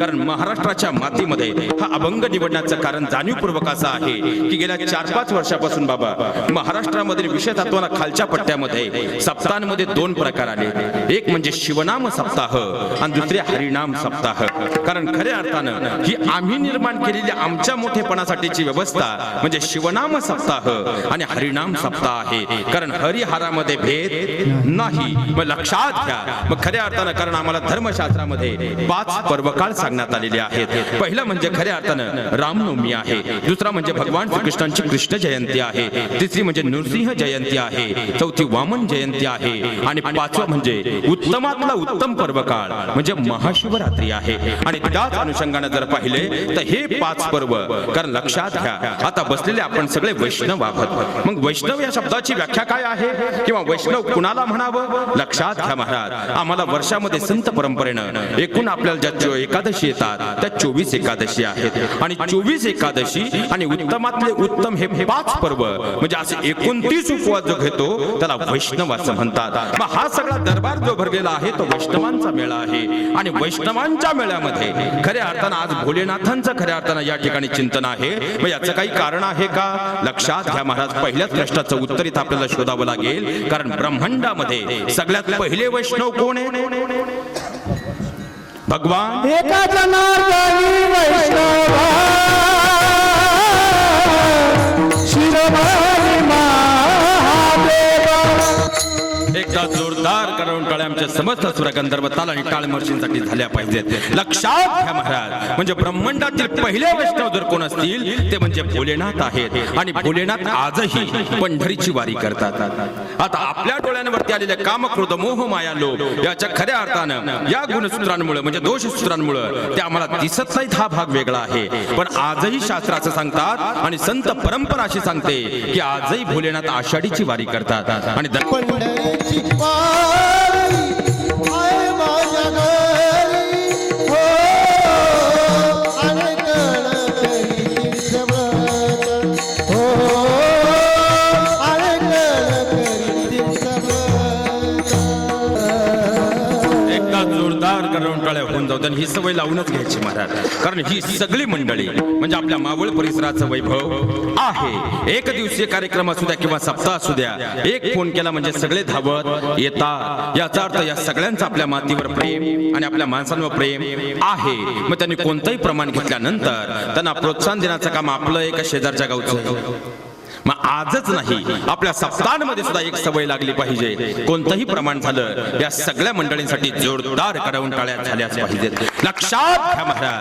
कारण महाराष्ट्राच्या मातीमध्ये हा अभंग निवडण्याचं कारण जाणीवपूर्वक असं आहे की गेल्या 4-5 वर्षापासून बाबा महाराष्ट्रामधील विषय तत्वांना खालच्या पट्ट्यामध्ये सप्ताहांमध्ये 2 प्रकार आले। एक म्हणजे शिवनाम सप्ताह आणि दुसरे हरिनाम सप्ताह। कारण खऱ्या अर्थानं ही आम्ही निर्माण केलेली आमच्या मोठेपणासाठीची व्यवस्था म्हणजे शिवनाम सप्ताह आणि हरिनाम सप्ताह आहे। कारण हरिहरामध्ये भेद नाही, मग लक्षात घ्या। मग खऱ्या अर्थानं कारण आम्हाला धर्मशास्त्रामध्ये 5 पर्वकाळ सांगण्यात आलेले आहेत। पहिलं म्हणजे खऱ्या अर्थानं रामनवमी आहे, दुसरा म्हणजे भगवान श्रीकृष्णांची कृष्ण जयंती आहे, तिसरी म्हणजे नृसिंह जयंती आहे, चौथी वामन जयंती आहे आणि 5वं म्हणजे उत्तमातला उत्तम पर्वकाळ म्हणजे महाशिवरात्री आहे। आणि त्याच अनुषंगाने जर पाहिले तर हे 5 पर्व कारण लक्षात घ्या आता बसलेले आपण सगळे वैष्णव आहोत। मग वैष्णव या शब्दाची व्याख्या काय आहे किंवा वैष्णव कुणाला म्हणावं? लक्षात घ्या महाराज, आम्हाला वर्षामध्ये संत परंपरेनं एकूण आपल्याला ज्या एकादशी येतात त्या 24 एकादशी आहेत आणि 24 एकादशी आणि उत्तमातले उत्तम हे 5 पर्व म्हणजे असे 29 उपवास जो घेतो त्याला वैष्णव असं म्हणतात। मग हा सगळा दरबार जो भरलेला आहे तो वैष्णवांचा मेळा आहे आणि वैष्णवांच्या मेळ्यामध्ये खऱ्या अर्थानं आज भोलेनाथांचं खऱ्या अर्थानं या ठिकाणी चिंतन आहे। मग याचं काही कारण आहे का? लक्षात घ्या महाराज, पहिल्याच प्रश्नाचं उत्तर इथं आपल्याला शोधावं लागेल। कारण ब्रह्मांडामध्ये सगळ्यात पहिले वैष्णव कोण आहे? भगवान एका जनार्दनी वैष्णवा शिरोमणी महादेवा। एकदा जोरदार करून टाळ्या आमच्या समस्त सुर गंधर्व ताल आणि टाळमर्षींसाठी झाल्या पाहिजेत। लक्षात घ्या महाराज, म्हणजे ब्रह्मांडातील पहिले वैष्णव जर कोण असतील ते म्हणजे भोलेनाथ आहेत आणि भोलेनाथ आजही पंढरीची वारी करतात। आता आपल्या डोळ्यांवरती आलेले काम क्रोध मोह माया लोभ याच्या खऱ्या अर्थानं या गुणसूत्रांमुळे म्हणजे दोष सूत्रांमुळे ते आम्हाला दिसत नाहीत, हा भाग वेगळा आहे। पण आजही शास्त्र असं सांगतात आणि संत परंपरा अशी सांगते की आजही भोलेनाथ आषाढीची वारी करतात आणि पंढरीची वारी आहे माझ्या घरी हो आणि कळकळी तीर्थव्रत हो आणि कळकळी तीर्थव्रत। एकदा जोरदार करून टाळ्या होऊन जाऊ ही सवय लावूनच घ्यायची महाराज। कारण ही सगळी मंडळी म्हणजे आपल्या मावळ परिसराचं वैभव आहे। एक दिवसीय कार्यक्रम असू द्या किंवा सप्ताह असू द्या, एक फोन केला म्हणजे सगळे धावत येतात। याचा अर्थ या सगळ्यांचं आपल्या मातीवर प्रेम आणि आपल्या माणसांवर प्रेम आहे। मग त्यांनी कोणतंही प्रमाण घेतल्यानंतर त्यांना प्रोत्साहन देण्याचं काम आपलं एका शेजारच्या गावचं। मग आजच नाही आपल्या सप्ताहांमध्ये सुद्धा एक सवय लागली पाहिजे, कोणतंही प्रमाण झालं या सगळ्या मंडळींसाठी जोरदार करून टाळ्या झाल्याच पाहिजेत। लक्षात घ्या महाराज।